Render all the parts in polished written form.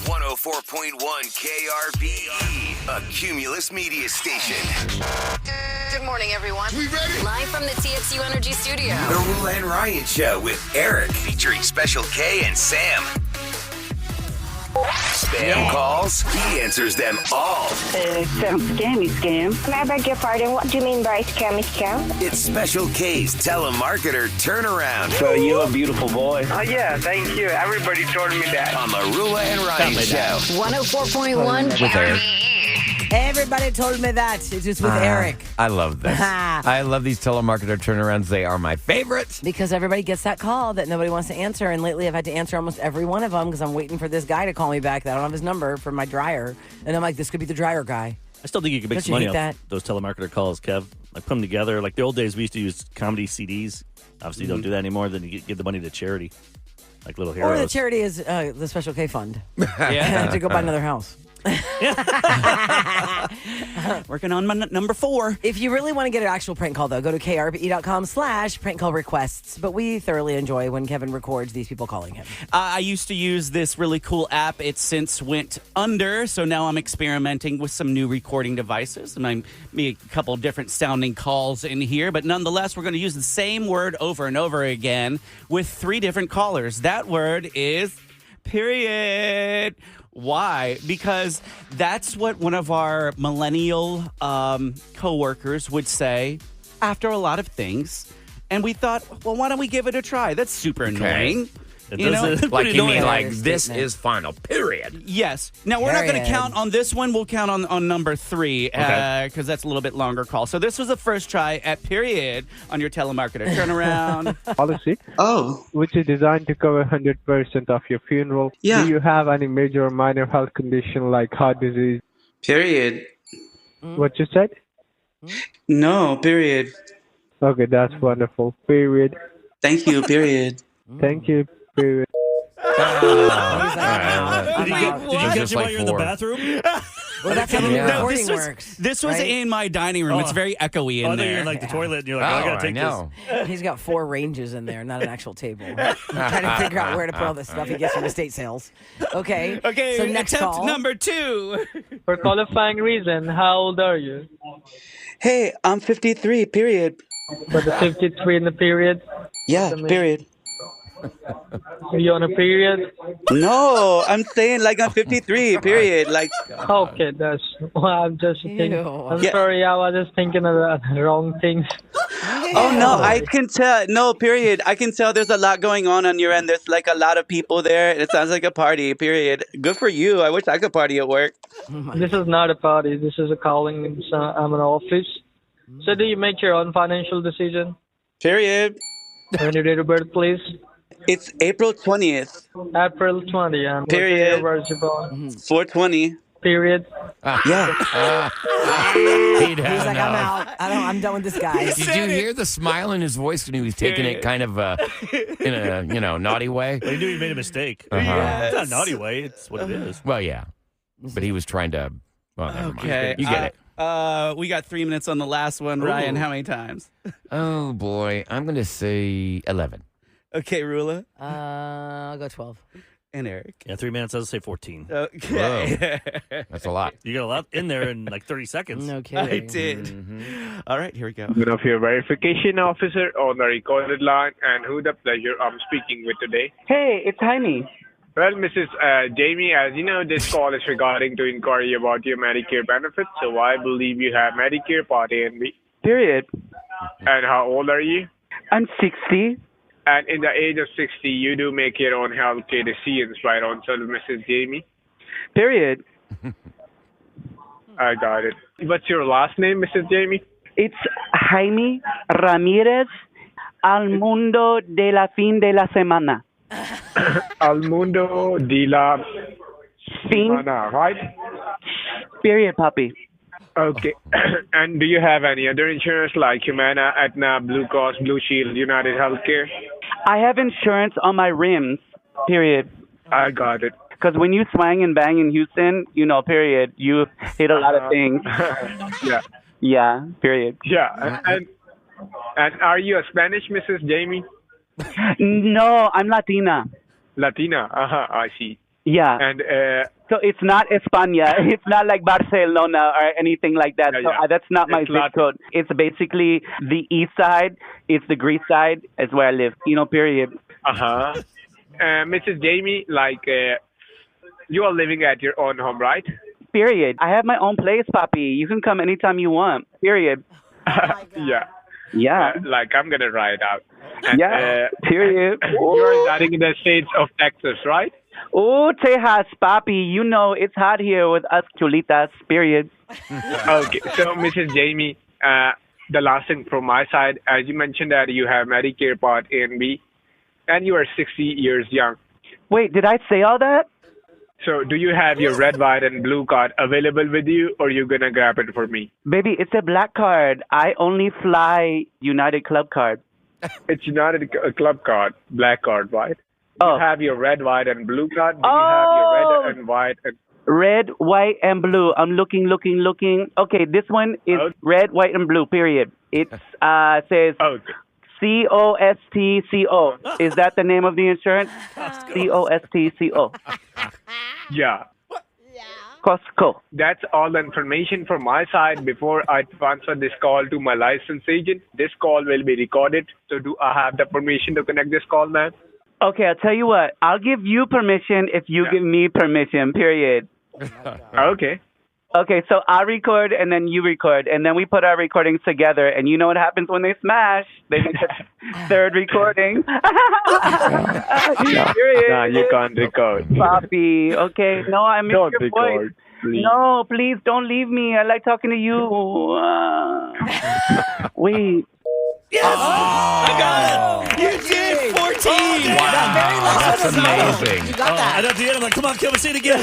104.1 KRBE, a Cumulus media station. Good morning, everyone. We ready? Live from the TXU Energy Studio. The Rula and Ryan Show with Eric, featuring Special K and Sam. Spam calls, he answers them all. Some scam. I beg your pardon, what do you mean by scam? It's Special K's telemarketer turnaround So you're a beautiful boy. Oh, yeah, thank you. Everybody told me that. on the Rula and Ryan Show. 104.1 KRBE. Everybody told me that. It's just with Eric. I love this. I love these telemarketer turnarounds. They are my favorites. Because everybody gets that call that nobody wants to answer. And lately I've had to answer almost every one of them because I'm waiting for this guy to call me back. I don't have his number for my dryer. And I'm like, this could be the dryer guy. I still think you could make Don't some you money hate off those telemarketer calls, Kev. Like, put them together. Like, the old days, we used to use comedy CDs. Obviously, you don't do that anymore. Then you give the money to charity, like Little Heroes. Or the charity is the Special K Fund. Yeah. To go buy another house. Working on my number 4. If you really want to get an actual prank call, though, go to krbe.com/prank call requests. But we thoroughly enjoy when Kevin records these people calling him. I used to use this really cool app. It since went under, so now I'm experimenting with some new recording devices. And I'm me a couple different sounding calls in here, but nonetheless, we're going to use the same word over and over again with 3 different callers. That word is period. Why? Because that's what one of our millennial coworkers would say after a lot of things. And we thought, well, why don't we give it a try? That's super annoying. You know? Like you mean annoying. like this is final, period. Yes. Now, we're not going to Period. count on this one. We'll count on number 3 because that's a little bit longer call. So this was the first try at period on your telemarketer turnaround. Policy, Oh, which is designed to cover 100% of your funeral. Yeah. Do you have any major or minor health condition like heart disease? period. What you said? No, period. Okay, that's wonderful. Period. Thank you, period. Thank you. Period. Did you catch Just him while like you're in the 4. bathroom? Well, that's how the Yeah. recording this was, works. this was right? in my dining room. It's very echoey in I thought you were there. in like the toilet and you're like, I gotta take know. He's got 4 ranges in there, not an actual table. I'm trying to figure out where to put all this stuff he gets from estate sales. Okay. Okay, So next attempt call. number 2. For qualifying reason, how old are you? Hey, I'm 53, period. For the 53 in the period? Yeah, period. Are you on a period? No, I'm saying like I'm 53, period. Like, Okay, that's. Well, I'm just thinking. Ew. I'm Yeah. sorry, I was just thinking of the wrong things. oh no, I can tell. No, period. I can tell there's a lot going on your end. There's like a lot of people there. It sounds like a party, period. Good for you. I wish I could party at work. This is not a party. This is a calling. I'm an office. So, do you make your own financial decision? Period. When your date of birth, please. It's April 20th, April 20. And what Period. year was you born? 420. Period. Yeah. He'd He's have like, I'm out. I'm done with this guy. Did you hear the smile in his voice when he was taking it kind of in a naughty way? Well, he knew he made a mistake. Uh-huh. It's not a naughty way. It's what it is. Well, yeah, but he was trying to. Well, never mind. Okay. You get it. We got 3 minutes on the last one. Ryan, how many times? Oh boy, I'm going to say 11. Okay, Rula I'll go 12. and Eric. Yeah, 3 minutes. I was say 14. Okay. That's a lot. You got a lot in there in like 30 seconds. No I kidding. did. All right, here we go. One of your verification officer on the recorded line, and who the pleasure I'm speaking with today. Hey, it's Jaime. Well, Mrs. Jamie, as you know, this call is regarding to inquiry about your Medicare benefits. So I believe you have Medicare Part A and B. Period. And how old are you? I'm 60. And in the age of 60, you do make your own health care decisions, right on, so Mrs. Jamie? Period. I got it. What's your last name, Mrs. Jamie? It's Jaime Ramirez al mundo de la fin de la semana. Al mundo de la Fin. semana, right? Period, papi. Okay. And do you have any other insurance like Humana, Aetna, Blue Cross, Blue Shield, United Healthcare? I have insurance on my rims. Period. I got it. Because when you swang and bang in Houston, period, you hit a lot of things. Yeah. Yeah, period. Yeah. And are you a Spanish, Mrs. Jamie? No, I'm Latina. Latina. I see. Yeah. And So it's not España. It's not like Barcelona or anything like that. Yeah, So yeah. that's not my It's zip not- code. It's basically the east side. It's the Greece side. Is where I live. Period. Uh-huh. Mrs. Jamie, you are living at your own home, right? Period. I have my own place, Papi. You can come anytime you want. Period. Yeah. Yeah. I'm going to write it out. And, Yeah. Period. you're residing in the states of Texas, right? Oh, Tejas, Papi. It's hot here with us chulitas. Period. Okay. So, Mrs. Jamie, the last thing from my side, as you mentioned that you have Medicare Part A and B, and you are 60 years young. Wait, did I say all that? So, do you have your red, white, and blue card available with you, or you going to grab it for me? Baby, it's a black card. I only fly United Club card. It's not a club card, black card, right? Oh. You have your red, white, and blue card. Do you have your red and white? Red, white, and blue. I'm looking. Okay, this one is Okay. red, white, and blue, period. It says Okay. COSTCO. Is that the name of the insurance? COSTCO. Yeah. Costco. That's all the information from my side. Before I transfer this call to my licensed agent, this call will be recorded. So do I have the permission to connect this call, man? Okay, I'll tell you what. I'll give you permission if you give me permission, period. Okay. Okay, so I'll record and then you record, and then we put our recordings together, and you know what happens when they smash? They make a third recording. Period. Nah, you can't record. Papi, okay. No, I miss Don't your record, voice. please. No, please don't leave me. I like talking to you. Wait. I got it. You did 14. That's amazing. You got that. And at the end, I'm like, come on, Kevin, say it again.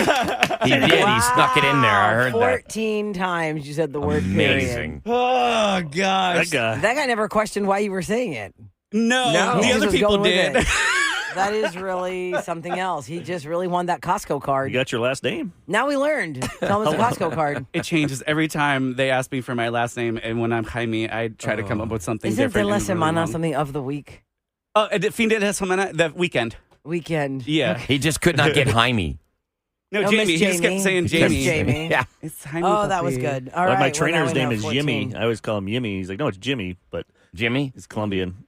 He did. He snuck it in there. I heard that. 14 times you said the word Amazing. Oh gosh. That guy. period. That guy never questioned why you were saying it. No, No. the He other just was people going with did. it. That is really something else. He just really won that Costco You card. got your last name. Now we learned. Tell him it's a Costco card. It changes every time they ask me for my last name, and when I'm Jaime, I try to come up with something Isn't de different. la and really semana long. something of the week? Oh, fin de la semana, the weekend. Weekend. Yeah. He just could not get Jaime. No, Oh, Jamie. Miss He just kept Jamie. saying Miss Jamie. Jamie. Yeah. It's Jaime. Oh, that was papi. good. All Like right. my well, trainer's now we name know is 14. Jimmy. I always call him Yimmy. He's like, no, it's Jimmy, but Jimmy? he's Colombian.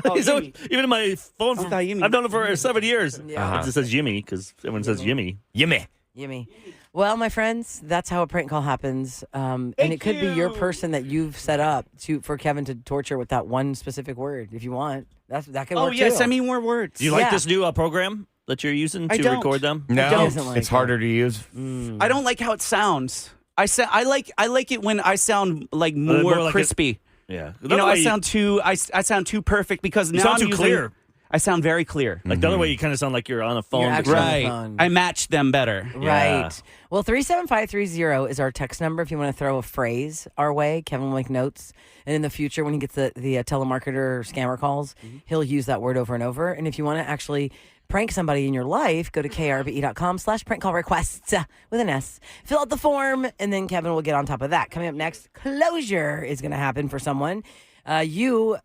Oh, He's Jimmy. even in my phone, I thought Yimmy. I've known him for 7 years. Yeah. It just says Jimmy because everyone says Jimmy. Yimmy. Yummy. Well, my friends, that's how a prank call happens. And it could be your person that you've set up for Kevin to torture with that one specific word if you want. That could work Oh, yeah. too. Send me more words. Do you like Yeah. this new program that you're using I to don't. record them? No, doesn't like it's it. harder to use. I don't like how it sounds. I like it when I sound like more, more like crispy. Yeah. You know, I sound too perfect because now sound I'm too using, clear. I sound very clear. Like the other way, you kind of sound like you're on a phone. You're to actually- someone. Right. Fun. I match them better. Yeah. Right. Well, 37530 is our text number if you want to throw a phrase our way. Kevin will make notes. And in the future, when he gets the telemarketer scammer calls, he'll use that word over and over. And if you want to actually prank somebody in your life, go to krbe.com/prank call requests with an S. Fill out the form, and then Kevin will get on top of that. Coming up next, closure is going to happen for someone. You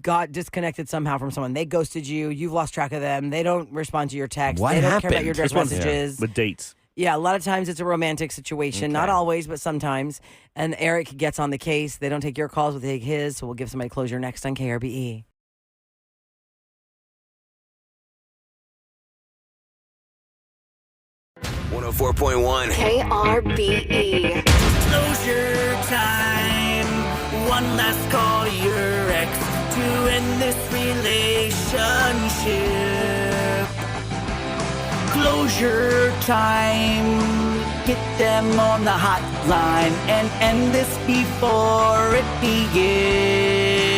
got disconnected somehow from someone. They ghosted you. You've lost track of them. They don't respond to your text. What they don't care about happened? your direct This one's- messages. With dates. Yeah, a lot of times it's a romantic situation. Not Okay. always, but sometimes. And Eric gets on the case. They don't take your calls, but they take his. So we'll give somebody closure next on KRBE. One 104.1. KRBE. Closure time. One last call to your ex to end this relationship. Closure time. Get them on the hotline and end this before it begins.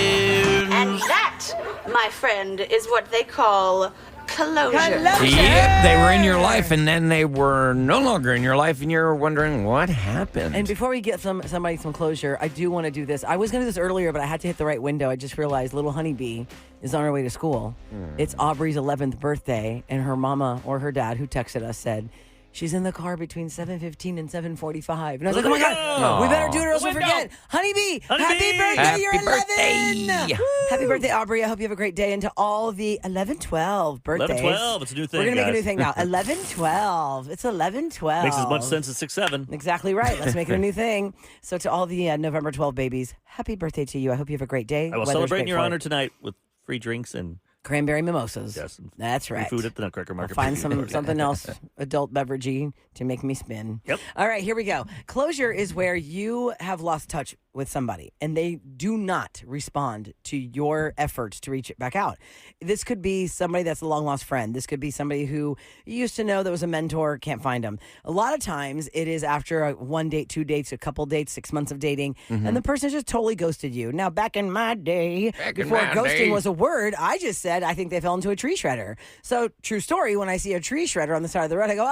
And that, my friend, is what they call closure. Yep, they were in your life, and then they were no longer in your life, and you're wondering what happened. And before we get somebody some closure, I do want to do this. I was going to do this earlier, but I had to hit the right window. I just realized little honeybee is on her way to school. It's Aubrey's 11th birthday, and her mama or her dad, who texted us, said, she's in the car between 7:15 and 7:45. And I was like, oh my God, we better do it or else we'll forget. Honeybee, happy birthday, you're 11. Happy birthday, Aubrey. I hope you have a great day. And to all the 11-12 birthdays. 11-12, it's a new thing, We're going to make a guys. new thing now. 11-12. It's 11-12. Makes as much sense as 6-7. Exactly right. Let's make it a new thing. So to all the November 12 babies, happy birthday to you. I hope you have a great day. I will celebrate in your honor tonight with free drinks and cranberry mimosas. Yes, that's right. Free food at the Nutcracker Market. I'll find something else adult beveragey to make me spin. Yep. All right, here we go. Closure is where you have lost touch with somebody and they do not respond to your efforts to reach it back out. This could be somebody that's a long lost friend. This could be somebody who you used to know that was a mentor, can't find them. A lot of times it is after one date, 2 dates, a couple dates, 6 months of dating, and the person just totally ghosted you. Now, back in my day, before ghosting was a word, I just said I think they fell into a tree shredder. So, true story, when I see a tree shredder on the side of the road, I go,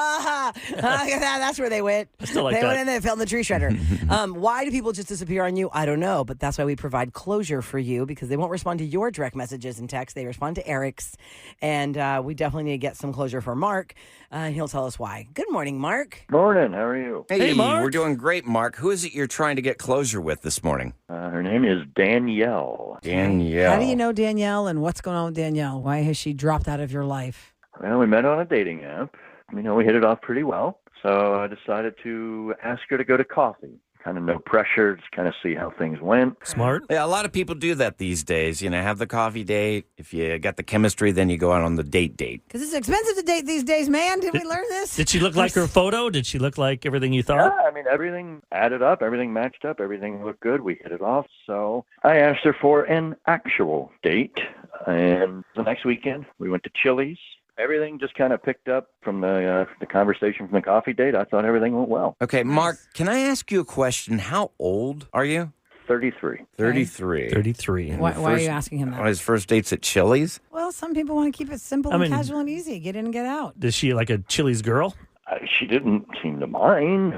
that's where they went. I still like they that. went in there and fell in the tree shredder. Why do people just disappear on you? I don't know, but that's why we provide closure for you because they won't respond to your direct messages and texts. They respond to Eric's, and we definitely need to get some closure for Mark. He'll tell us why. Good morning, Mark. Morning. How are you? Hey, Mark. We're doing great, Mark. Who is it you're trying to get closure with this morning? Her name is Danielle. Danielle. How do you know Danielle and what's going on with Danielle? Why has she dropped out of your life? Well, we met on a dating app. We hit it off pretty well. So I decided to ask her to go to coffee. Kind of no pressure, just kind of see how things went. Smart. Yeah, a lot of people do that these days. Have the coffee date. If you got the chemistry, then you go out on the date. Because it's expensive to date these days, man. Did we learn this? Did she look like her photo? Did she look like everything you thought? Yeah, everything added up, everything matched up, everything looked good. We hit it off. So I asked her for an actual date. And the next weekend, we went to Chili's. Everything just kind of picked up from the conversation from the coffee date. I thought everything went well. Okay, Mark, can I ask you a question? How old are you? 33. 33. 33. Why are you asking him that? His first date's at Chili's? Well, some people want to keep it simple and casual and easy. Get in and get out. Is she like a Chili's girl? She didn't seem to mind.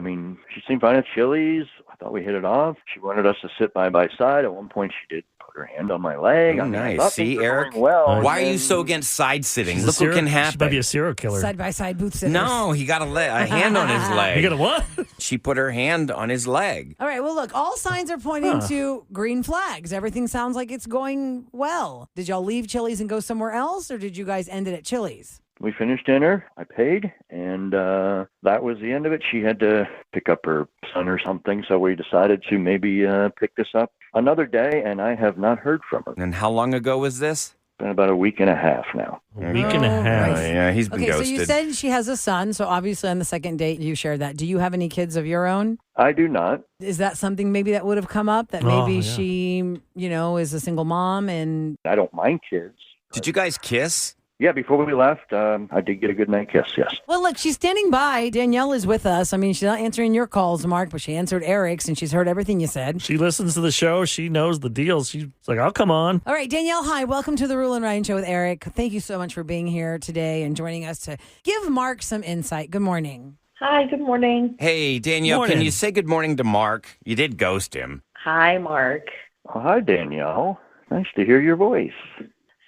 She seemed fine at Chili's. I thought we hit it off. She wanted us to sit by side. At one point, she did put her hand on my leg. Oh, nice. See, Eric? Well, why are you so against side sitting? She's Look what can She might be happen. a serial killer. Side-by-side booth sitters. No, he got a hand on his leg. You got a what? She put her hand on his leg. All right, well, look, all signs are pointing to green flags. Everything sounds like it's going well. Did y'all leave Chili's and go somewhere else, or did you guys end it at Chili's? We finished dinner. I paid, and that was the end of it. She had to pick up her son or something, so we decided to maybe pick this up another day, and I have not heard from her. And how long ago was this? Been about a week and a half now. A week and a half. Yeah, he's been ghosted. So you said she has a son, so obviously on the second date you shared that. Do you have any kids of your own? I do not. Is that something maybe that would have come up, that maybe she, is a single mom and... I don't mind kids. Did you guys kiss? Yeah, before we left, I did get a good night kiss, yes. Well, look, she's standing by. Danielle is with us. She's not answering your calls, Mark, but she answered Eric's, and she's heard everything you said. She listens to the show. She knows the deals. She's like, I'll come on. All right, Danielle, hi. Welcome to the Rule and Ryan Show with Eric. Thank you so much for being here today and joining us to give Mark some insight. Good morning. Hi, good morning. Hey, Danielle, can you say good morning to Mark? You did ghost him. Hi, Mark. Oh, hi, Danielle. Nice to hear your voice.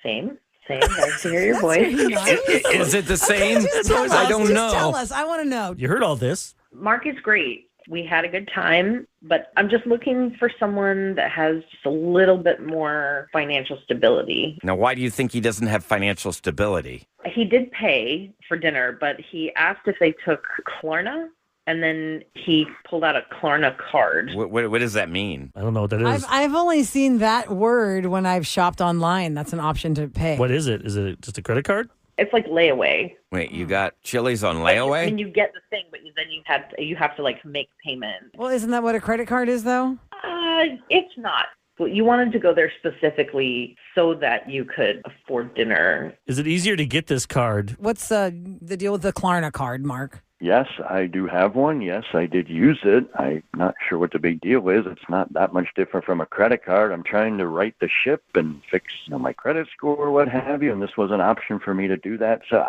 Same. Nice to hear your voice. Is it the same? I don't know. Tell us. I want to know. You heard all this. Mark is great. We had a good time, but I'm just looking for someone that has just a little bit more financial stability. Now, why do you think he doesn't have financial stability? He did pay for dinner, but he asked if they took Klarna, and then he pulled out a Klarna card. What does that mean? I don't know what that is. I've only seen that word when I've shopped online. That's an option to pay. What is it? Is it just a credit card? It's like layaway. Wait, you got Chili's on layaway? You get the thing, but then you have to make payment. Well, isn't that what a credit card is, though? It's not. You wanted to go there specifically so that you could afford dinner. Is it easier to get this card? What's the deal with the Klarna card, Mark? Yes, I do have one. Yes, I did use it. I'm not sure what the big deal is. It's not that much different from a credit card. I'm trying to right the ship and fix my credit score or what have you, and this was an option for me to do that. So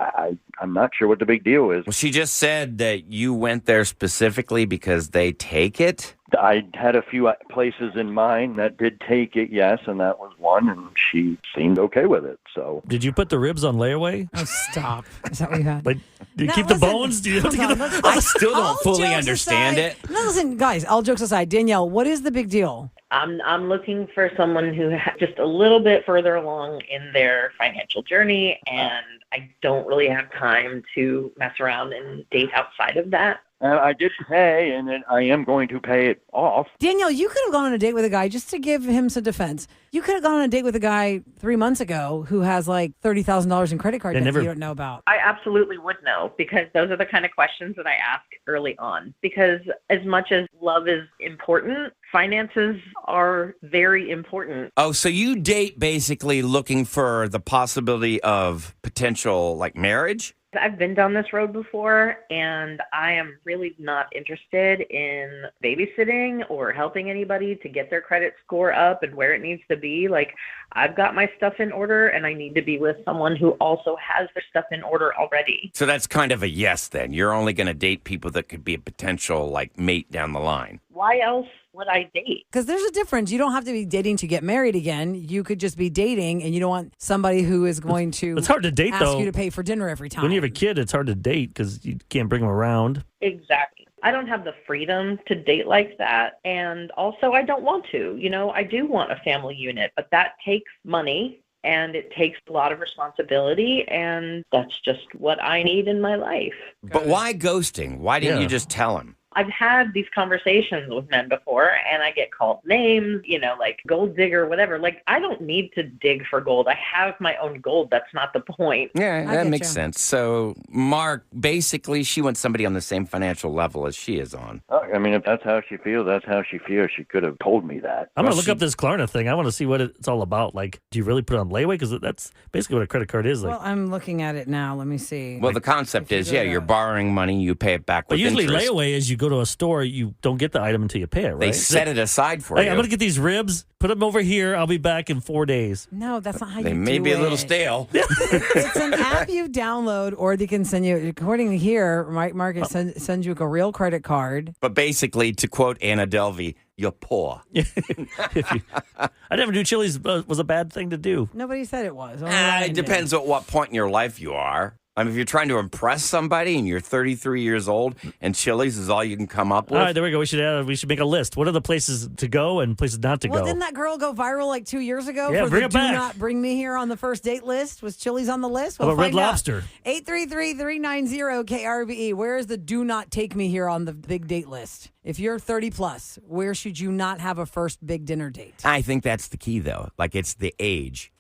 I'm not sure what the big deal is. Well, she just said that you went there specifically because they take it. I had a few places in mind that did take it, yes, and that was one, and she seemed okay with it. So, Did you put the ribs on layaway? Oh, stop. Is that what you had? Like, do you No, keep the listen, bones? Do you have to hold get on, the... let's- I still don't all fully jokes understand aside- it. No, listen, guys, all jokes aside, Danielle, what is the big deal? I'm looking for someone who has just a little bit further along in their financial journey, and I don't really have time to mess around and date outside of that. I did pay, and then I am going to pay it off. Danielle, you could have gone on a date with a guy, just to give him some defense. You could have gone on a date with a guy 3 months ago who has like $30,000 in credit card debt you don't know about. I absolutely would know, because those are the kind of questions that I ask early on. Because as much as love is important, finances are very important. Oh, so you date basically looking for the possibility of potential like marriage? I've been down this road before, and I am really not interested in babysitting or helping anybody to get their credit score up and where it needs to be. Like, I've got my stuff in order, and I need to be with someone who also has their stuff in order already. So that's kind of a yes then. You're only going to date people that could be a potential like mate down the line. Why else would I date? Because there's a difference. You don't have to be dating to get married again. You could just be dating, and you don't want somebody who is going to It's hard to date, ask though. you to pay for dinner every time. When you have a kid, it's hard to date because you can't bring them around. Exactly. I don't have the freedom to date like that. And also, I don't want to. You know, I do want a family unit, but that takes money and it takes a lot of responsibility. And that's just what I need in my life. But why ghosting? Why didn't you just tell him? I've had these conversations with men before, and I get called names, you know, like gold digger, whatever. Like, I don't need to dig for gold. I have my own gold. That's not the point. Yeah, that makes sense. So, Mark, basically, she wants somebody on the same financial level as she is on. I mean, if that's how she feels, that's how she feels. She could have told me that. I'm going to look up this Klarna thing. I want to see what it's all about. Like, do you really put it on layaway? Because that's basically what a credit card is. Like, Well, I'm looking at it now. Let me see. Well, the concept is, you're borrowing money, you pay it back but with usually interest. layaway is you go to a store, you don't get the item until you pay it, right? They set it aside for Hey, you. I'm going to get these ribs, put them over here. I'll be back in 4 days. No, that's not how They you may do be a little it. stale. It's an app you download, or they can send you, according to here, Mark sends you a real credit card. But basically, to quote Anna Delvey, you're poor. I never knew Chili's was a bad thing to do. Nobody said it was. Only Ryan It did. depends at what point in your life you are. I mean, if you're trying to impress somebody and you're 33 years old and Chili's is all you can come up with. All right, there we go. We should make a list. What are the places to go and places not to Well, go? didn't that girl go viral like 2 years ago Yeah, for bring the it do back. not bring me here on the first date list? Was Chili's on the list? How about Red Lobster? 833-390-KRBE. Where is the do not take me here on the big date list? If you're 30 plus, where should you not have a first big dinner date? I think that's the key, though. Like, it's the age.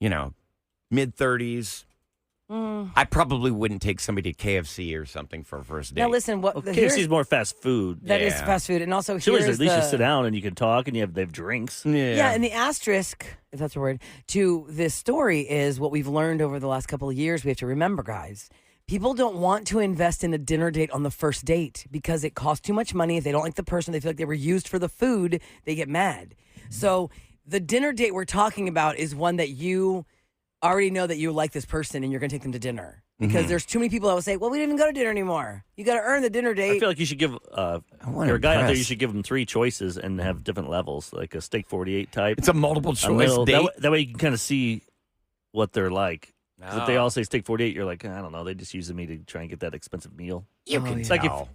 You know, mid-30s. I probably wouldn't take somebody to KFC or something for a first date. Now, listen, what KFC is more fast food. That is fast food. And also, Chili's, here's at least the, you sit down and you can talk and they have drinks. Yeah, and the asterisk, if that's a word, to this story is what we've learned over the last couple of years. We have to remember, guys. People don't want to invest in a dinner date on the first date because it costs too much money. If they don't like the person, they feel like they were used for the food, they get mad. So the dinner date we're talking about is one that you already know that you like this person and you're going to take them to dinner. Because there's too many people that will say, well, we didn't even go to dinner anymore. You got to earn the dinner date. I feel like you should give, if you're a guy out there, you should give them 3 choices and have different levels, like a steak 48 type. It's a multiple choice date. That way you can kind of see what they're like. 'Cause if they all say steak 48, you're like, I don't know, they just using me to try and get that expensive meal. You can It's like tell.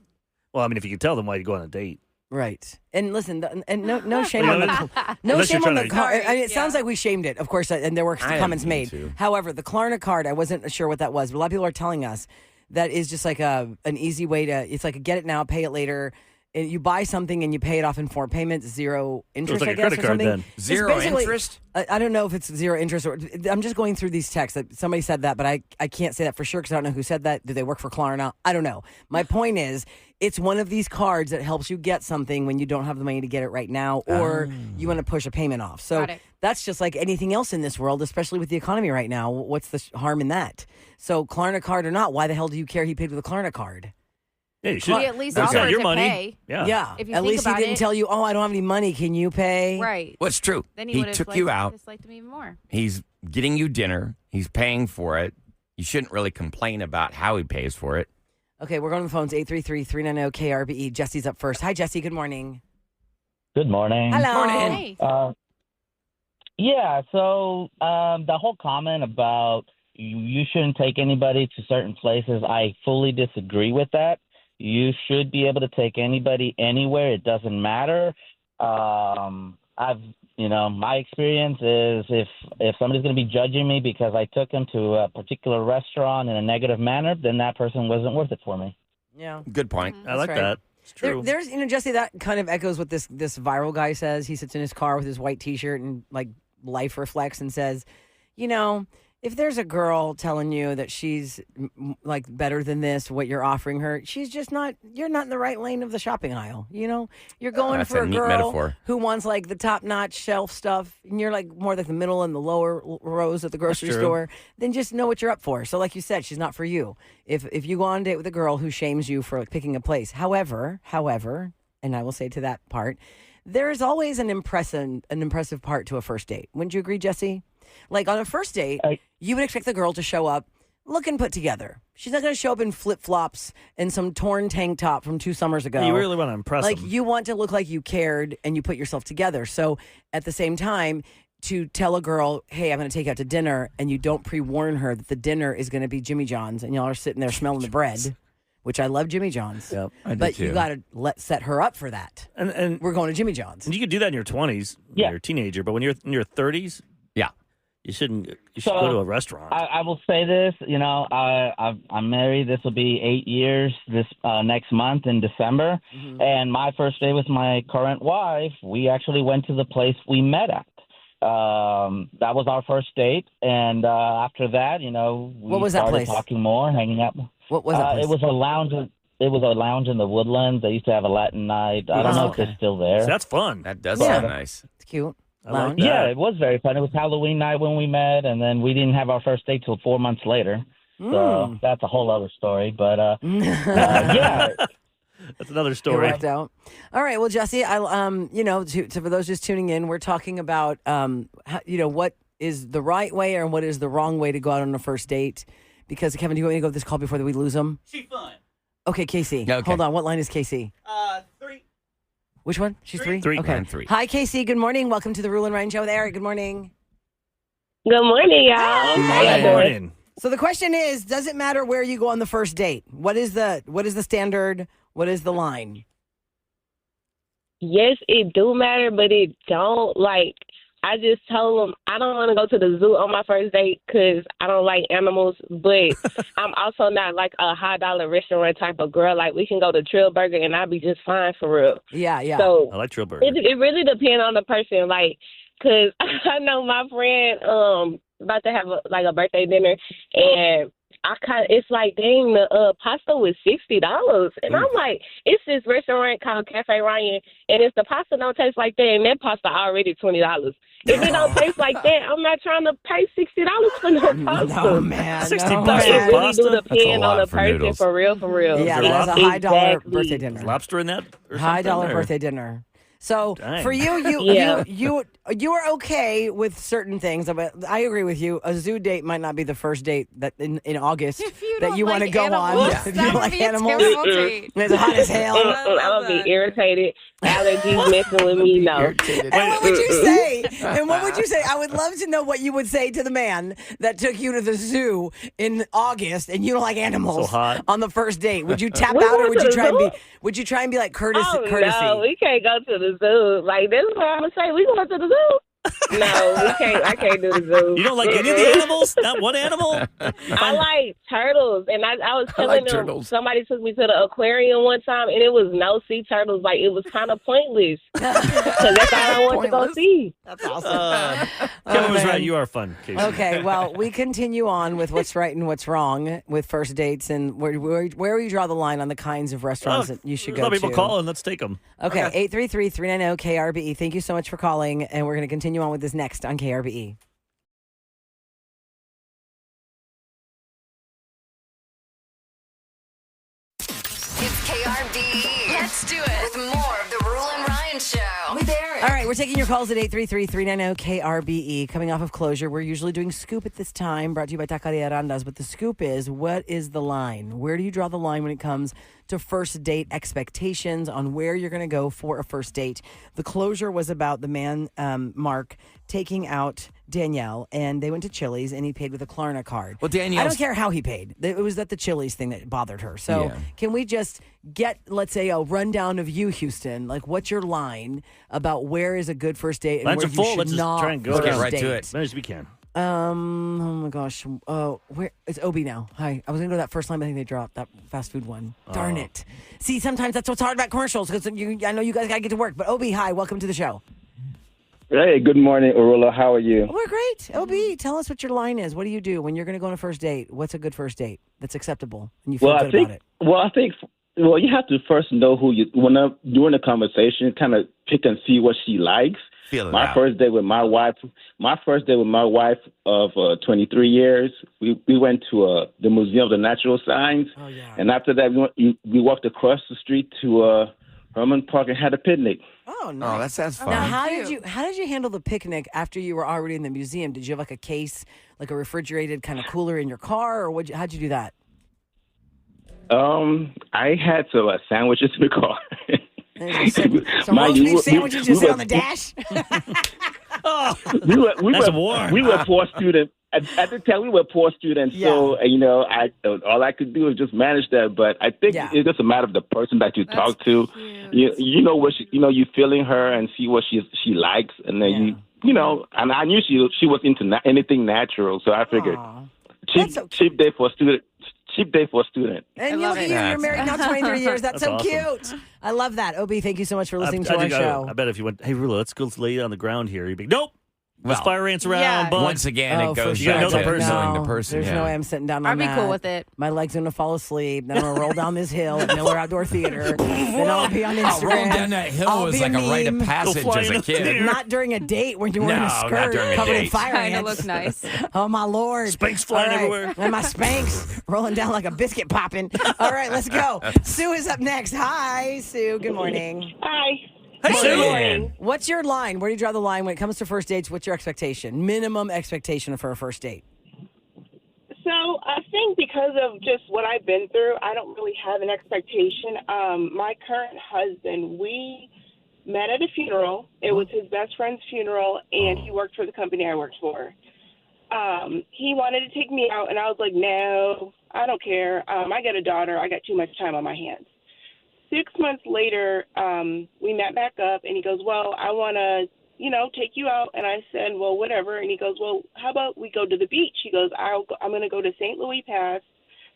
well, I mean, if you can tell them why you go on a date. Right. And listen, and no shame on the no Unless you're shame on trying the to- card. I mean, it sounds like we shamed it, of course, and there were I comments didn't mean made. to. However, the Klarna card, I wasn't sure what that was, but a lot of people are telling us that is just like an easy way to. It's like a get it now, pay it later. And you buy something and you pay it off in 4 payments, zero interest. like I a guess, credit or card something. then. It's Zero basically- interest? I don't know if it's zero interest or I'm just going through these texts. That somebody said that, but I can't say that for sure because I don't know who said that. Do they work for Klarna? I don't know. My point is, it's one of these cards that helps you get something when you don't have the money to get it right now, or you want to push a payment off. So Got it. that's just like anything else in this world, especially with the economy right now. What's the harm in that? So Klarna card or not, why the hell do you care he paid with a Klarna card? Yeah, you should. He at least It's not offered your to money. pay. Yeah. If you At think least he about didn't it- tell you, oh, I don't have any money. Can you pay? Right. What's true? Then He would have took you out. disliked him even more. He's getting you dinner. He's paying for it. You shouldn't really complain about how he pays for it. Okay, we're going to the phones, 833-390-KRBE. Jesse's up first. Hi, Jesse. Good morning. Good morning. Hello. Morning. Yeah, so the whole comment about you shouldn't take anybody to certain places, I fully disagree with that. You should be able to take anybody anywhere. It doesn't matter. My experience is if somebody's going to be judging me because I took them to a particular restaurant in a negative manner, then that person wasn't worth it for me. Yeah. Good point. I like that. It's true. There's, Jesse, that kind of echoes what this viral guy says. He sits in his car with his white T-shirt and like life reflects and says, if there's a girl telling you that she's like better than this, what you're offering her, she's just not. You're not in the right lane of the shopping aisle. You're going That's for a a neat girl metaphor. who wants like the top-notch shelf stuff, and you're like more like the middle and the lower rows at the grocery true. store. Then just know what you're up for. So, like you said, she's not for you. If you go on a date with a girl who shames you for picking a place, however, and I will say to that part, there is always an impressive part to a first date. Wouldn't you agree, Jesse? Like on a first date, you would expect the girl to show up looking put together. She's not going to show up in flip-flops and some torn tank top from 2 summers ago. You really want to impress them. You want to look like you cared and you put yourself together. So at the same time, to tell a girl, hey, I'm going to take you out to dinner, and you don't pre-warn her that the dinner is going to be Jimmy John's and y'all are sitting there smelling the bread, which I love Jimmy John's. Yep, I do but too. you got to set her up for that. And we're going to Jimmy John's. And you could do that in your 20s when you're a teenager, but when you're in your 30s, yeah, you should go to a restaurant. I will say this, I'm married. This will be 8 years this next month in December. Mm-hmm. And my first day with my current wife, we actually went to the place we met at. That was our first date. And after that, we What was that started place? talking more, hanging out. What was that place? It was a lounge. It was a lounge in the Woodlands. They used to have a Latin night. I don't know if it's still there. So that's fun. That does sound nice. It's cute. I like Yeah, that. it was very fun. It was Halloween night when we met, and then we didn't have our first date till 4 months later. So that's a whole other story. But yeah, That's another It story. worked out. All right. Well, Jesse, for those just tuning in, we're talking about, what is the right way and what is the wrong way to go out on a first date. Because, Kevin, do you want me to go with this call before we lose him? She fun. Okay, Casey. Okay. Hold on. What line is Casey? 3. Which one? She's three? Three. Okay. Line 3. Hi, Casey. Good morning. Welcome to the Rule and Ryan Show with Eric. Good morning. Good morning, y'all. How y'all Good doing? morning. So the question is, does it matter where you go on the first date? What is the standard? What is the line? Yes, it do matter, but it don't. Like, I just told him I don't want to go to the zoo on my first date because I don't like animals, but I'm also not like a high-dollar restaurant type of girl. Like, we can go to Trill Burger and I'll be just fine for real. Yeah. So I like Trill Burger. it really depends on the person. Like, because I know my friend about to have a birthday dinner, and it's like, dang, the pasta was $60, and I'm like, it's this restaurant called Cafe Ryan, and if the pasta don't taste like that, and that pasta already $20. If it don't taste like that, I'm not trying to pay $60 for no pasta. No, man. $60 no, for It man. really pasta? do That's a depend lot on the for person, noodles. for real. Yeah, Is there that is a $100 Exactly. birthday Is dinner. lobster in that? Or High something, dollar or- birthday dinner. So Dang. for you, Yeah. you are okay with certain things. But I agree with you. A zoo date might not be the first date that in August If you that don't you want to like go animals, on. that If you would like be a animals, terrible date. it's hot as hell. I I'll love be that. irritated. Allergies messing with me, no. And what would you say? And what would you say? I would love to know what you would say to the man that took you to the zoo in August and you don't like animals So hot. on the first date. Would you tap We out or went would to you the try and zoo? be? Would you try and be like courtesy? No, we can't go to the zoo. Like, this is what I'm gonna say. We going to the zoo. No, we can't. I can't do the zoo. You don't like any of the animals? Not one animal? I like turtles, and I was telling like them. turtles. Somebody took me to the aquarium one time, and it was no sea turtles. Like, it was kind of pointless because that's all I want to go Pointless? see. That's awesome. Kevin was man. right. You are fun, Casey. Okay, well, we continue on with what's right and what's wrong with first dates, and where you draw the line on the kinds of restaurants that you should There's go a lot of people to. calling. Let's take them. Okay, 833-390-KRBE. Thank you so much for calling, and we're going to continue on with this next on KRBE. It's KRBE. Let's do it with more of the Rule and Ryan Show with Eric. All right, right, we're taking your calls at 833-390-KRBE. Coming off of closure, we're usually doing Scoop at this time, brought to you by Taqueria Arandas. But the Scoop is, what is the line? Where do you draw the line when it comes to first date expectations on where you're going to go for a first date? The closure was about the man, Mark, taking out Danielle, and they went to Chili's, and he paid with a Klarna card. Well, Danielle, I don't care how he paid. It was at the Chili's thing that bothered her. So can we just get, let's say, a rundown of you, Houston? Like, what's your line about where is a good first date and Lines where are you full. should Let's just not try and go first down. right date? to it. As many as we can. Oh my gosh. Where it's Obi now. Hi. I was gonna go that first line, but I think they dropped that fast food one. Darn it. See, sometimes that's what's hard about commercials because I know you guys gotta get to work. But Obi, hi, welcome to the show. Hey, good morning, Aurora. How are you? We're great. Obi, tell us what your line is. What do you do when you're gonna go on a first date? What's a good first date that's acceptable and you feel good about it? Well, you have to first know who you during the conversation, kind of pick and see what she likes. My first date with my wife of 23 years, we went to the Museum of the Natural Science, and after that we walked across the street to Herman Park and had a picnic. Oh, nice. Oh, that sounds fun. Now, how did you handle the picnic after you were already in the museum? Did you have like a case, like a refrigerated kind of cooler in your car, or how'd you do that? I had some sandwiches in the car. Some roast beef sandwiches just sit on the dash? We were poor students. At the time, we were poor students, so all I could do was just manage that. But I think it's just a matter of the person that you talk to. You know what you feeling her and see what she likes, and then and I knew she was into anything natural, so I figured cheap date for a student. Cheap day for a student. And look at you, you're married now 23 years. That's so awesome. Cute. I love that. Obi, thank you so much for listening to our show. I bet if you went, hey, Rula, let's go lay on the ground here, you'd be, nope. Let's fire ants around. Bud. Once again, it goes you gotta know the back to person. knowing the person. There's no way I'm sitting down on that. I'd be cool with it. My leg's going to fall asleep. Then I'm going to roll down this hill at Miller Outdoor Theater. Then I'll be on Instagram. Rolling down that hill was like a rite of passage as a kid. Not during a date when you're wearing a skirt covered in fire ants. Kind of looks nice. Oh, my Lord. Spanks flying everywhere. And my Spanx rolling down like a biscuit popping. All right, let's go. Sue is up next. Hi, Sue. Good morning. Hi. Hey, Sue. What's your line? Where do you draw the line when it comes to first dates? What's your expectation? Minimum expectation for a first date? So I think because of just what I've been through, I don't really have an expectation. My current husband, we met at a funeral. It was his best friend's funeral, and he worked for the company I worked for. He wanted to take me out, and I was like, no, I don't care. I got a daughter. I got too much time on my hands. 6 months later, we met back up, and he goes, well, I want to, take you out. And I said, well, whatever. And he goes, well, how about we go to the beach? He goes, I'm going to go to St. Louis Pass.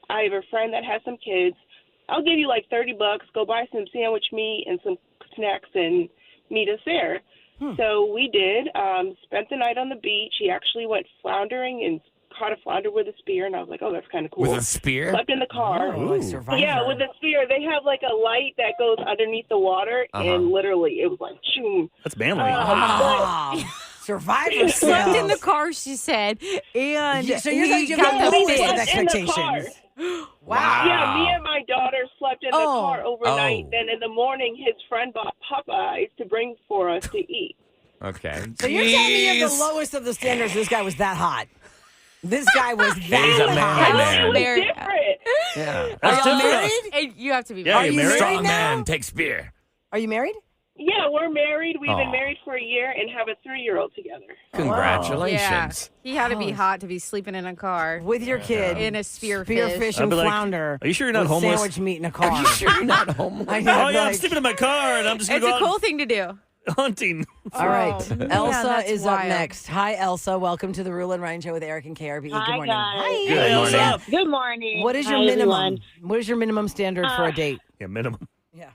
I have a friend that has some kids. I'll give you like $30. Go buy some sandwich meat and some snacks and meet us there. So we did, spent the night on the beach. He actually went floundering and caught a flounder with a spear, and I was like, oh, that's kind of cool. With a spear? Slept in the car. Yeah, with a spear. They have like a light that goes underneath the water, and literally it was like, choom. That's manly. Survivor He slept in skills. the car, she said, and So you're saying you got got the the fish. lowest expectations. Wow. Yeah, me and my daughter slept in the car overnight. Then in the morning, his friend bought Popeyes to bring for us to eat. Okay. So you're telling me you have the lowest of the standards. This guy was that hot. This guy was that He's a hot. man. Different. Yeah. Are you married? And you have to be Yeah, married. you married? Strong now? man takes beer. Are you married? Yeah, we're married. We've Aw. been married for a year and have a 3-year-old together. Congratulations. Yeah. He had to be hot to be sleeping in a car. With your kid. In a spearfish. Spearfish and I'd be like, flounder. are you sure you're not with homeless? Sandwich meat in a car. Are you sure you're not homeless? I know, Oh, yeah, I'm like- sleeping in my car, and I'm just going It's to a go cool thing to do. hunting. All right. Oh, Elsa that's is up wild. next. Hi, Elsa. Welcome to the Rule and Ryan Show with Eric and KRBE. Good Hi, morning. guys. Hi. Good morning. Elsa. Good morning. What is your Hi, minimum? everyone. What is your minimum standard for a date? Yeah, minimum. Yeah.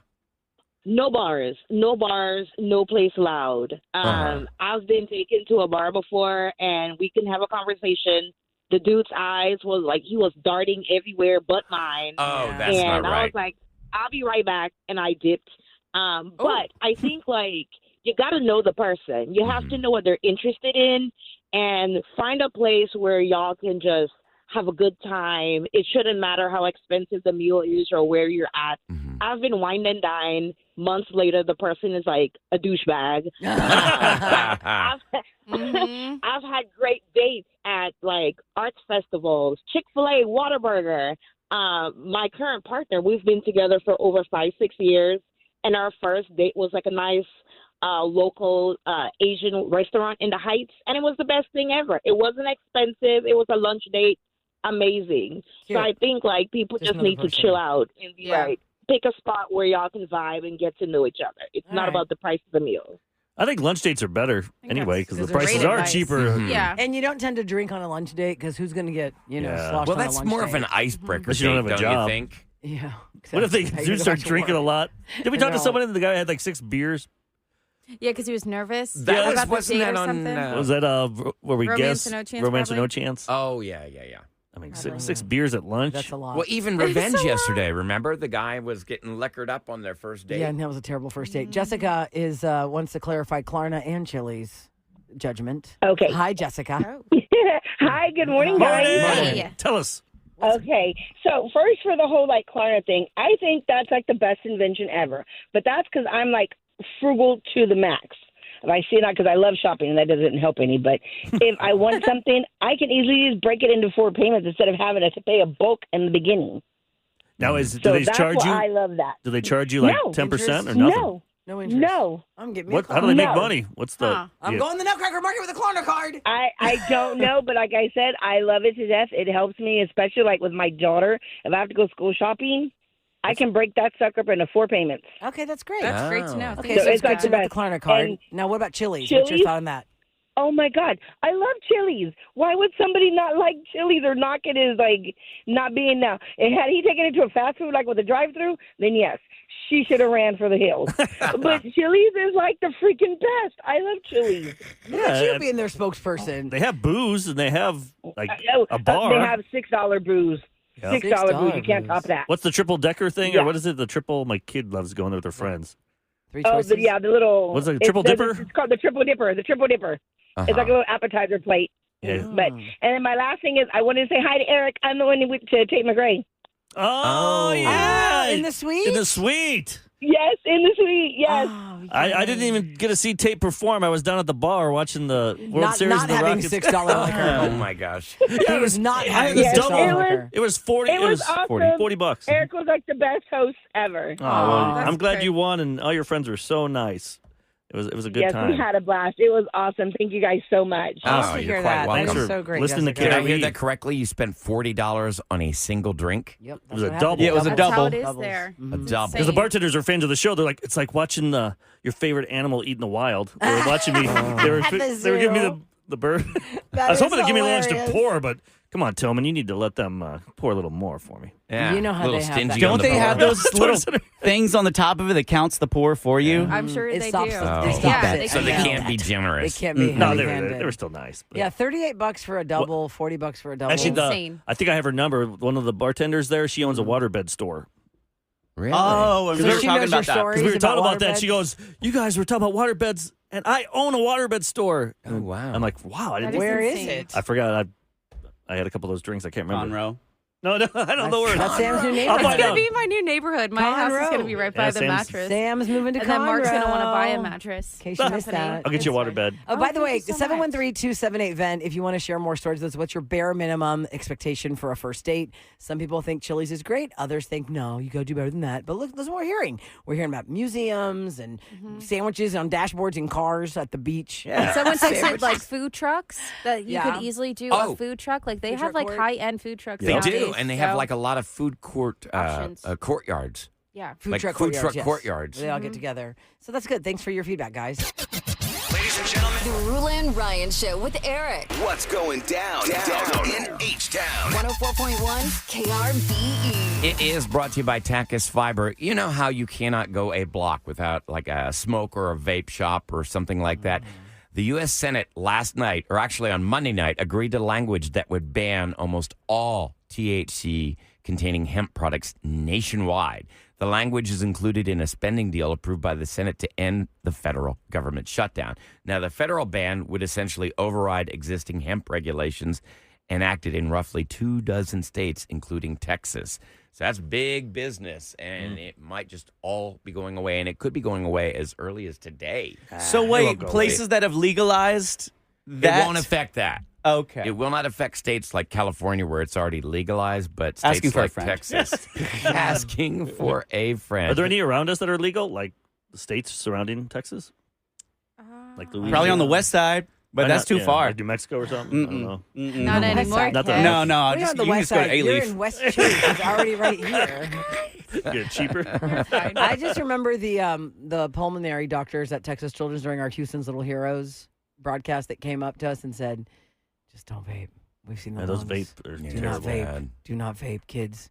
No bars, no place loud. I've been taken to a bar before, and we can have a conversation. The dude's eyes was like he was darting everywhere but mine. Oh, that's and not I right. was like, I'll be right back, and I dipped. But I think like you got to know the person. You have to know what they're interested in, and find a place where y'all can just have a good time. It shouldn't matter how expensive the meal is or where you're at. I've been wine and dine. Months later, the person is like a douchebag. I've had great dates at like arts festivals, Chick-fil-A, Whataburger. My current partner, we've been together for over 5-6 years, and our first date was like a nice local Asian restaurant in the Heights, and it was the best thing ever. It wasn't expensive. It was a lunch date. Amazing. Cute. So I think like people just need to chill out and be like, pick a spot where y'all can vibe and get to know each other. It's not about the price of the meal. I think lunch dates are better anyway because the prices are cheaper. Yeah. And you don't tend to drink on a lunch date because who's going to get, sloshed Well, on a that's lunch more date? of an icebreaker But you don't have a date, job. you think? Yeah. What if they Exactly. do start drinking a lot? Did we talk to No. someone and the guy had like 6 beers? Yeah, because he was nervous That about wasn't the date that or on, something. Was that where we Romance guessed or No Chance, Romance or probably? No Chance? Oh, yeah. I mean, six beers at lunch. That's a lot. Well, even Revenge yesterday, remember? The guy was getting liquored up on their first date. Yeah, and that was a terrible first date. Jessica is wants to clarify Klarna and Chili's judgment. Okay. Hi, Jessica. Hi, good morning, guys. Morning. Tell us. Okay, so first for the whole like Klarna thing, I think that's like the best invention ever. But that's because I'm like frugal to the max. If I see it out because I love shopping and that doesn't help any. But if I want something, I can easily just break it into 4 payments instead of having to pay a bulk in the beginning. Now, do So they that's charge why you? I love that. Do they charge you like No. 10% or nothing? No. No interest. No. I'm getting What? How do they make No. money? What's the? I'm yeah. going to the Nutcracker Market with a Klarna card. I don't know, but like I said, I love it to death. It helps me, especially like with my daughter. If I have to go school shopping, I can break that sucker up into 4 payments. Okay, that's great. That's great to know. Okay, So so it's it's good like to the know the best. Klarna card. And Now, what about Chili's? What's your Chili's? thought on that? Oh my God, I love Chili's. Why would somebody not like Chili's or knock it as like not being now? And had he taken it to a fast food like with a drive-through, then yes, she should have ran for the hills. But Chili's is like the freaking best. I love Chili's. Look at you being their spokesperson. They have booze and they have like Oh, a bar. They have $6 booze. Yeah. $6 booze. You can't top that. What's the triple decker thing, Yeah. or what is it? The triple. My kid loves going there with their friends. Oh, the little. What's it, it's- triple dipper? It's called the triple dipper. The triple dipper. Uh-huh. It's like a little appetizer plate. Yeah. But and then my last thing is I wanted to say hi to Eric. I'm the one who went to Tate McRae. Oh, yeah, in the suite. In the suite. Yes, in the suite. Yes. I didn't even get to see Tate perform. I was down at the bar watching the World Not- Series. not of the having Rockets. $6 liquor. Oh, my gosh. Yeah, He was not having it was $6 double. liquor. It was 40. It was awesome. 40 bucks. Eric was like the best host ever. Oh, well, I'm glad you won, and all your friends were so nice. It was a good Yes, time. we had a blast. It was awesome. Thank you guys so much. Oh, you're quite welcome. Thanks for so great, listening to Did I hear KRE. that correctly? You spent $40 on a single drink? Yep. It was a double. Yeah, it was a That's double. how it is there. A double. Because the bartenders are fans of the show. They're like, it's like watching your favorite animal eat in the wild. They were watching me. They were At the they were giving me zoo. the bird. That I was is hoping to give me lunch to hilarious. pour, but come on, Tillman, you need to let them pour a little more for me. Yeah. You know how a little they have stingy that. on Don't the they have bar. those little things on the top of it that counts the pour for you? I'm sure It they stops do. the- Oh. it stops Yeah, it. they So they can. can't be generous. They can't be No, heavy-handed. they were still nice. but- Yeah, $38 for a double, $40 for a double. Actually, Insane. I think I have her number. One of the bartenders there, she owns a waterbed store. Really? Oh, we So were she talking knows your about that. stories Because we were talking about that. waterbeds? She goes, "You guys were talking about waterbeds, and I own a waterbed store." Oh, wow. I'm like, "Wow, I That didn't." is Where is insane. it? I forgot. I had a couple of those drinks. I can't remember. Conroe. No, I don't know where. That's Sam's new I'll neighborhood. find It's gonna out. be my new neighborhood. My house is gonna be right by Yeah, the Sam's- mattress. Sam's moving to and then Mark's gonna want to buy a Conroe. mattress. In case you missed Company. that. I'll get you a waterbed. Oh, by the thank way, you so the 713-278-VENT, if you want to share more stories, that's what's your bare minimum expectation for a first date. Some people think Chili's is great. Others think, no, you got to do better than that. But look, that's what we're hearing. We're hearing about museums and sandwiches on dashboards in cars at the beach. Someone texted like food trucks that you Yeah. could easily do Oh. a food truck. Like they Food have truck like court. high-end food trucks. They do, nowadays, and they have so- like a lot of food court Options. courtyards. yeah. Food like truck food courtyards. truck yes. courtyards. They all get together. So that's good. Thanks for your feedback, guys. Ladies and gentlemen, The Rule and Ryan Show with Eric. what's going down in H-Town? 104.1 KRBE. It is brought to you by Takis Fiber. You know how you cannot go a block without like a smoke or a vape shop or something like that? The U.S. Senate last night, or actually on Monday night, agreed to language that would ban almost all THC containing hemp products nationwide. The language is included in a spending deal approved by the Senate to end the federal government shutdown. Now, the federal ban would essentially override existing hemp regulations enacted in roughly 24 states, including Texas. So that's big business, and it might just all be going away, and it could be going away as early as today. So wait, places that have legalized that It won't affect that. Okay. It will not affect states like California where it's already legalized, but states Asking for a like friend. Texas asking for a friend. Are there any around us that are legal, like the states surrounding Texas? Like Louisiana? Probably on the west side, but Why that's not? too Yeah, far. like New Mexico or something? I don't know. Not anymore. Not the- Kev. No, We're just, on the you can west just go to side. You're A-Leaf. in West Chase. It's already right here. Get cheaper. I just remember the pulmonary doctors at Texas Children's during our Houston's Little Heroes broadcast that came up to us and said, just don't vape. We've seen the Yeah, those lungs. vape are Do not terrible. vape. Do not vape, kids.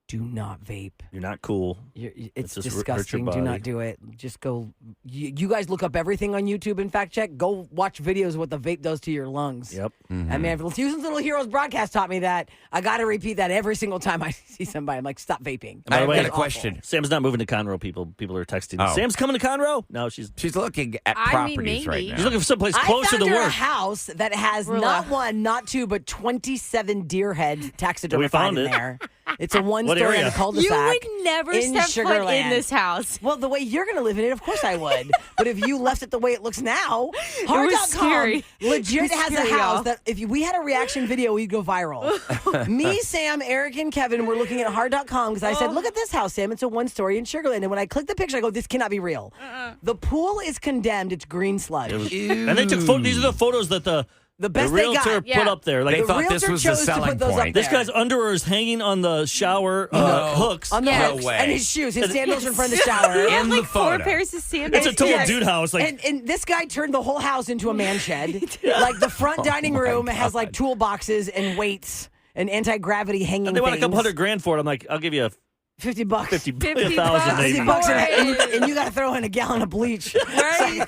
Do not vape. You're not cool. It's just hurt your disgusting. Do not body. do it. Just go. You guys look up everything on YouTube and fact check. Go watch videos of what the vape does to your lungs. Yep. I mean, if Houston's Little Heroes broadcast taught me that, I got to repeat that every single time I see somebody. I'm like, stop vaping. By the way, got a question. Sam's not moving to Conroe. People are texting. Oh. Sam's coming to Conroe? No, she's looking at I mean, properties right maybe. now. she's looking for someplace I closer found to her a work. house that has not one, not two, but 27 deer heads taxidermied found in it. there. It's a What one-story area? in a You cul-de-sac. would never in step foot in Sugarland. this house. Well, the way you're going to live in it, of course I would. But if you left it the way it looks now, was Hard.com scary. legit It was has scary, a house y'all. that if we had a reaction video, we'd go viral. Me, Sam, Eric, and Kevin were looking at Hard.com because I said, look at this house, Sam. It's a one-story in Sugarland. And when I clicked the picture, I go, this cannot be real. The pool is condemned. It's green sludge. And they took these are the photos that the best they got. realtor Yeah. put up there. Like They The thought this realtor was the chose to selling put those up point. this there. guy's underwear is hanging on the shower hooks. On the No hooks. way. And his shoes, his sandals in front of the shower. You have In the like four photo. pairs of sandals. It's a total Yes. dude house. Like And this guy turned the whole house into a man shed. Like the front dining room has like toolboxes and weights and anti-gravity hanging they want a couple things. $100,000 for it. I'm like, I'll give you $50. 50 $50 1,000 maybe. $50 and you got to throw in a gallon of bleach. Right?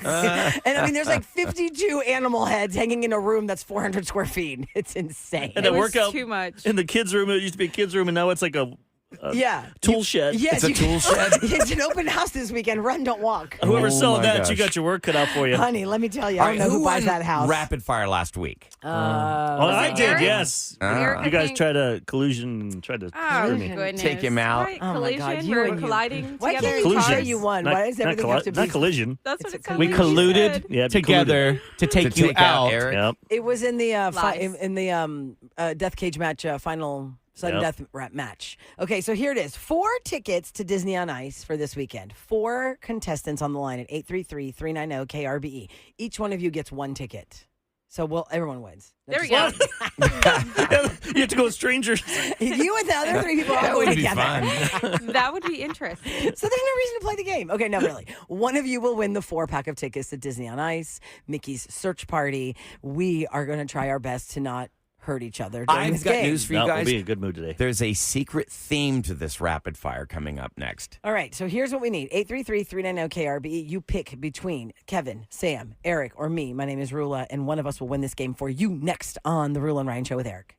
And I mean, there's like 52 animal heads hanging in a room that's 400 square feet. It's insane. And It the was workout too much. in the kids' room. It used to be a kids' room, and now it's like a Yeah. tool shed. Yes, It's a tool shed? It's an open house this weekend. Run, don't walk. Whoever's Oh selling my that, gosh. you got your work cut out for you. Honey, let me tell you, All I don't right, know who buys won that house. Rapid fire last week. Oh, I it did, Eric? yes. Eric, I You guys think- tried to collusion and tried to Oh, screw me. goodness. Take him out. Right, Oh, my God, collision. you We're and you. colliding Why together. can't you Collusion. say you won? Not- Why does not everything have to be? not collision. That's what it a sounds We like you colluded said. Yeah, be together to take To you take out out. Eric. Yep. It was in the Lies. in the death cage match final sudden Yep. death rap match. Okay, so here it is. 4 tickets to Disney on Ice for this weekend. 4 contestants on the line at 833-390-KRBE. Each one of you gets 1 ticket. So everyone wins. There we go. You have to go with strangers. You and the other 3 people are That going would be together. fun. That would be interesting. So there's no reason to play the game. Okay, no, really. One of you will win the 4-pack of tickets to Disney on Ice, Mickey's Search Party. We are going to try our best to not hurt each other during I've this got game. news for you No, we'll guys. be in a good mood today. There's a secret theme to this rapid fire coming up next. All right, so here's what we need. 833-390-KRBE. You pick between Kevin, Sam, Eric, or me. My name is Rula, and one of us will win this game for you next on The Rula and Ryan Show with Eric.